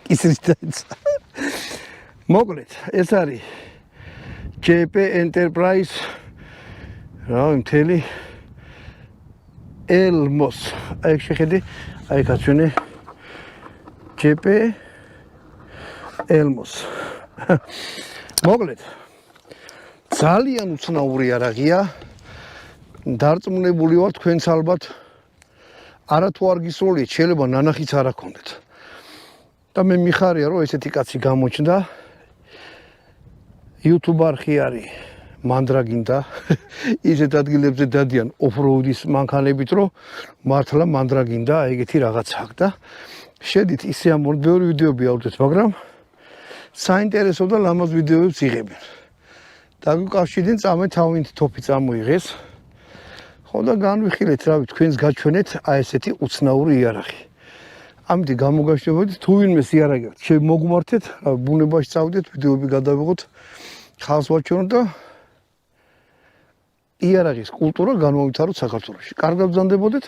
კისრის დაეცა. მოკლედ, ეს არის JP Enterprise რა მთელი Elmos. აი შეხედე, აი გაჩვენე JP Elmos. მოკლედ, ძალიან უცნაური არაღია. დარწმუნებული ვარ თქვენც ალბათ არა თუ არ გისროლით, შეიძლება ნანახიც არ აქონდეთ. და მე მიხარია რომ ესეთი კაცი გამოჩნდა. YouTube არხი არის მანდრაგინდა. ისეთ ადგილებზე დადიან ოფროუდის მანქანებით, რომ მართლა მანდრაგინდა ეგეთი რაღაცა აქვს და შედით ისე ამ ბევრი ვიდეოები ავდეთ, მაგრამ საინტერესო და ლამაზ ვიდეოებს იღებენ. დაგვიკავშირდნენ წამე თავინთ თოფი წამოიღეს. ხო და განვიხილეთ, რავი, თქვენს გაჩვენეთ აი ესეთი უცნაური იარაღი. ამით გამოგაშლებოდით, თუ ვინმეს იარაღი აქვს, მოგმართეთ, ბუნებაში წავიდეთ, ვიდეოები გადავიღოთ, ხალხს ვაჩვენოთ და იარაღის კულტურა განმოვითაროთ საქართველოში. კარგად ბრძანდებოდეთ.